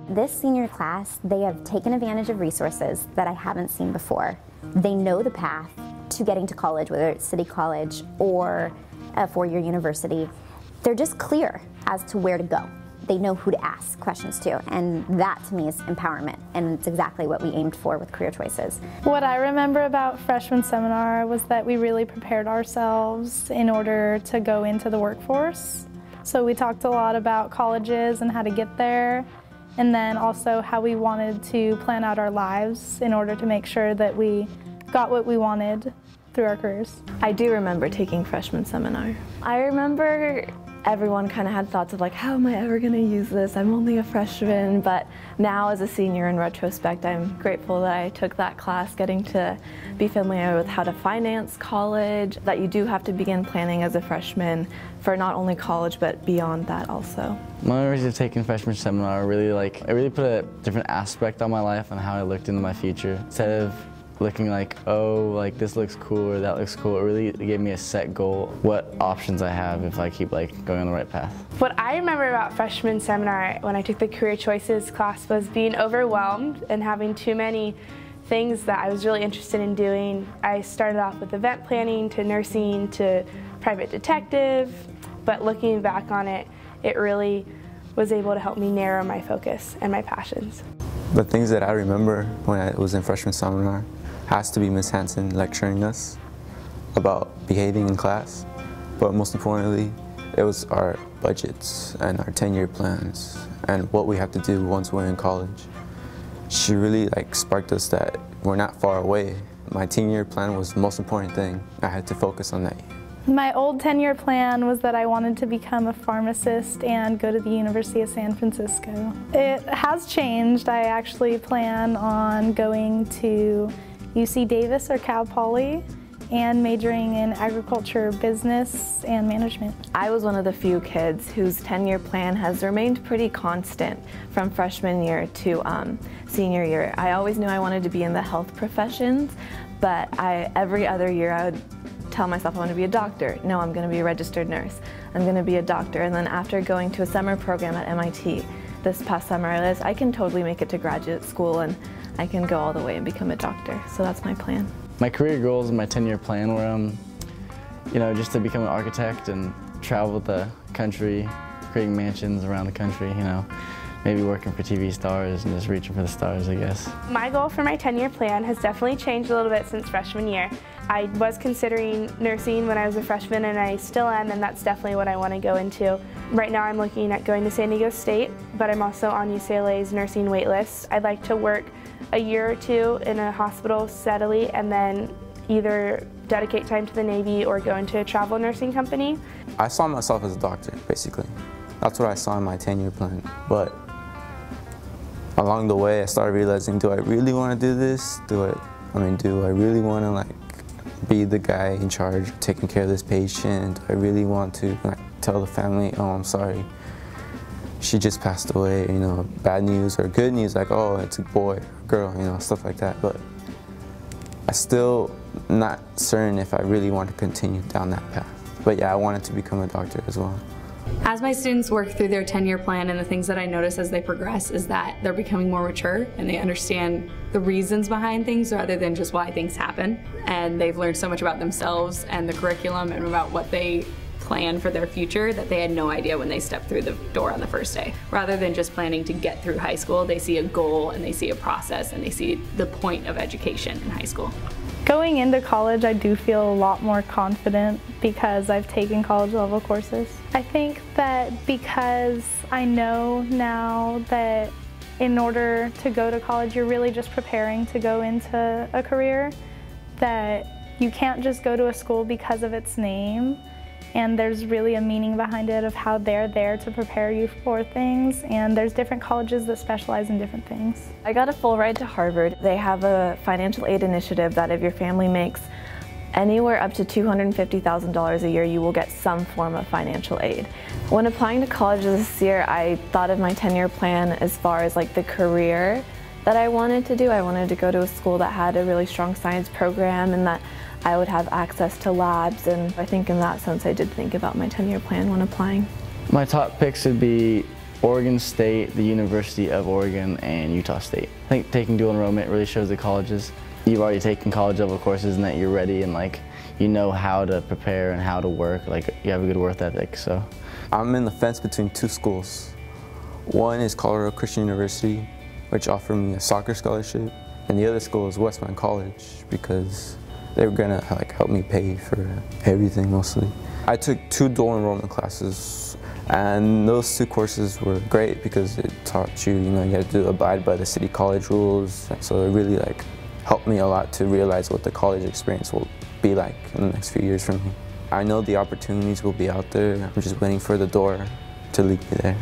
This senior class, they have taken advantage of resources that I haven't seen before. They know the path to getting to college, whether it's City College or a four-year university. They're just clear as to where to go. They know who to ask questions to, and that to me is empowerment, and it's exactly what we aimed for with Career Choices. What I remember about freshman seminar was that we really prepared ourselves in order to go into the workforce. So we talked a lot about colleges and how to get there, and then also how we wanted to plan out our lives in order to make sure that we got what we wanted through our careers. I do remember taking freshman seminar. I remember everyone kind of had thoughts of like, how am I ever going to use this? I'm only a freshman, but now as a senior in retrospect, I'm grateful that I took that class, getting to be familiar with how to finance college, that you do have to begin planning as a freshman for not only college, but beyond that also. My memories of taking freshman seminar it really put a different aspect on my life and how I looked into my future. Instead of looking like, oh, like this looks cool or that looks cool, it really gave me a set goal, what options I have if I keep going on the right path. What I remember about freshman seminar when I took the Career Choices class was being overwhelmed and having too many things that I was really interested in doing. I started off with event planning to nursing to private detective, but looking back on it, it really was able to help me narrow my focus and my passions. The things that I remember when I was in freshman seminar has to be Ms. Hanson lecturing us about behaving in class, but most importantly, it was our budgets and our 10-year plans and what we have to do once we're in college. She really sparked us that we're not far away. My 10-year plan was the most important thing. I had to focus on that. My old 10-year plan was that I wanted to become a pharmacist and go to the University of San Francisco. It has changed. I actually plan on going to UC Davis or Cal Poly and majoring in agriculture, business, and management. I was one of the few kids whose 10-year plan has remained pretty constant from freshman year to senior year. I always knew I wanted to be in the health professions, but every other year I would tell myself I want to be a doctor. No, I'm going to be a registered nurse. I'm going to be a doctor. And then after going to a summer program at MIT this past summer, I realized I can totally make it to graduate school and I can go all the way and become a doctor. So that's my plan. My career goals and my 10-year plan were, just to become an architect and travel the country, creating mansions around the country, maybe working for TV stars and just reaching for the stars, I guess. My goal for my 10-year plan has definitely changed a little bit since freshman year. I was considering nursing when I was a freshman, and I still am, and that's definitely what I want to go into. Right now I'm looking at going to San Diego State, but I'm also on UCLA's nursing waitlist. I'd like to work a year or two in a hospital steadily and then either dedicate time to the Navy or go into a travel nursing company. I saw myself as a doctor, basically. That's what I saw in my 10-year plan. But along the way, I started realizing, do I really want to do this? Do I really want to be the guy in charge of taking care of this patient? Do I really want to tell the family, oh, I'm sorry, she just passed away, bad news or good news, oh, it's a boy or girl, stuff like that. But I still not certain if I really want to continue down that path. But yeah, I wanted to become a doctor as well. As my students work through their 10-year plan, and the things that I notice as they progress is that they're becoming more mature and they understand the reasons behind things rather than just why things happen. And they've learned so much about themselves and the curriculum and about what they plan for their future that they had no idea when they stepped through the door on the first day. Rather than just planning to get through high school, they see a goal and they see a process and they see the point of education in high school. Going into college, I do feel a lot more confident because I've taken college level courses. I think that because I know now that in order to go to college, you're really just preparing to go into a career, that you can't just go to a school because of its name. And there's really a meaning behind it of how they're there to prepare you for things, and there's different colleges that specialize in different things. I got a full ride to Harvard. They have a financial aid initiative that if your family makes anywhere up to $250,000 a year, you will get some form of financial aid. When applying to college this year, I thought of my 10-year plan as far as the career that I wanted to do. I wanted to go to a school that had a really strong science program and that I would have access to labs, and I think in that sense I did think about my 10-year plan when applying. My top picks would be Oregon State, the University of Oregon, and Utah State. I think taking dual enrollment really shows the colleges you've already taken college level courses and that you're ready and like you know how to prepare and how to work, like you have a good work ethic. So I'm in the fence between two schools. One is Colorado Christian University, which offered me a soccer scholarship, and the other school is Westmont College because they were gonna like help me pay for everything mostly. I took 2 dual enrollment classes, and those 2 courses were great because it taught you, you had to abide by the city college rules. So it really like helped me a lot to realize what the college experience will be like in the next few years for me. I know the opportunities will be out there. I'm just waiting for the door to lead me there.